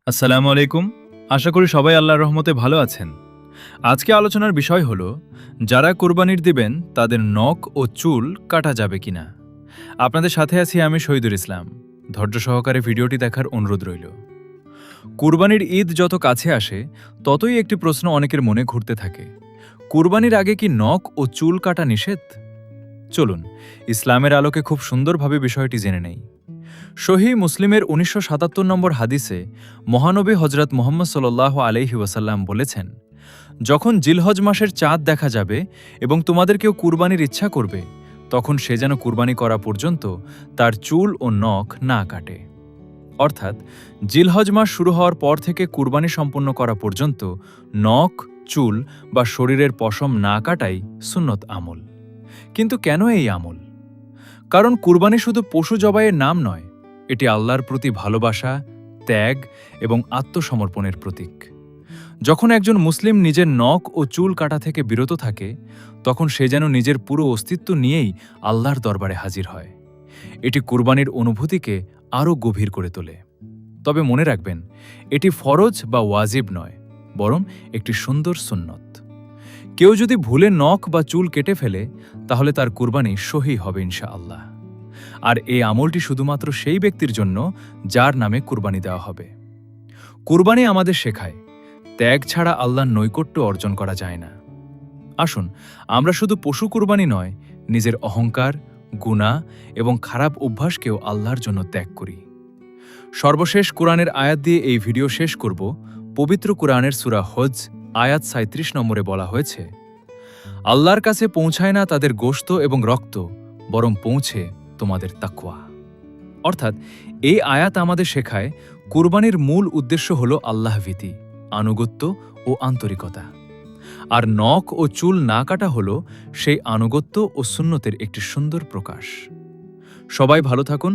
আসসালামু আলাইকুম। আশা করি সবাই আল্লাহর রহমতে ভালো আছেন। আজকে আলোচনার বিষয় হলো যারা কুরবানির দিবেন তাদের নখ ও চুল কাটা যাবে কিনা। আপনাদের সাথে আছি আমি শহীদুল ইসলাম। ধৈর্য সহকারে ভিডিওটি দেখার অনুরোধ রইল। কুরবানির ঈদ যত কাছে আসে ততই একটি প্রশ্ন অনেকের মনে ঘুরতে থাকে। কুরবানির আগে কি নখ ও চুল কাটা নিষেধ? চলুন ইসলামের আলোকে খুব সুন্দরভাবে বিষয়টি জেনে নেই। সহিহ মুসলিমের ১৯৭৭ নম্বর হাদিসে মহানবী হজরত মুহাম্মদ সাল্লাল্লাহু আলাইহি ওয়াসাল্লাম বলেছেন, যখন জিলহজ মাসের চাঁদ দেখা যাবে এবং তোমাদের কেউ কুরবানির ইচ্ছা করবে, তখন সে যেন কুরবানি করা পর্যন্ত তার চুল ও নখ না কাটে। অর্থাৎ জিলহজ মাস শুরু হওয়ার পর থেকে কুরবানি সম্পন্ন করা পর্যন্ত নখ, চুল বা শরীরের পশম না কাটাই সুন্নত আমল। কিন্তু কেন এই আমল? কারণ কুরবানি শুধু পশু জবাইয়ের নাম নয়, এটি আল্লাহর প্রতি ভালোবাসা, ত্যাগ এবং আত্মসমর্পণের প্রতীক। যখন একজন মুসলিম নিজের নখ ও চুল কাটা থেকে বিরত থাকে, তখন সে যেন নিজের পুরো অস্তিত্ব নিয়েই আল্লাহর দরবারে হাজির হয়। এটি কুরবানির অনুভূতিকে আরও গভীর করে তোলে। তবে মনে রাখবেন, এটি ফরজ বা ওয়াজিব নয়, বরং একটি সুন্দর সুন্নত। কেউ যদি ভুলে নখ বা চুল কেটে ফেলে, তাহলে তার কুরবানি সহিহ হবে ইনশাআল্লাহ। আর এই আমলটি শুধুমাত্র সেই ব্যক্তির জন্য যার নামে কুরবানি দেওয়া হবে। কুরবানি আমাদের শেখায়, ত্যাগ ছাড়া আল্লাহর নৈকট্য অর্জন করা যায় না। আসুন আমরা শুধু পশু কুরবানি নয়, নিজের অহংকার, গুনাহ এবং খারাপ অভ্যাসকেও আল্লাহর জন্য ত্যাগ করি। সর্বশেষ কোরআনের আয়াত দিয়ে এই ভিডিও শেষ করব। পবিত্র কোরআনের সূরা হজ আয়াত ৩৭ নম্বরে বলা হয়েছে, আল্লাহর কাছে পৌঁছায় না তাদের গোশত এবং রক্ত, বরং পৌঁছে তোমাদের তাকওয়া। অর্থাৎ এই আয়াত আমাদের শেখায় কুরবানির মূল উদ্দেশ্য হল আল্লাহভীতি, আনুগত্য ও আন্তরিকতা। আর নখ ও চুল না কাটা হল সেই আনুগত্য ও সুন্নতের একটি সুন্দর প্রকাশ। সবাই ভালো থাকুন,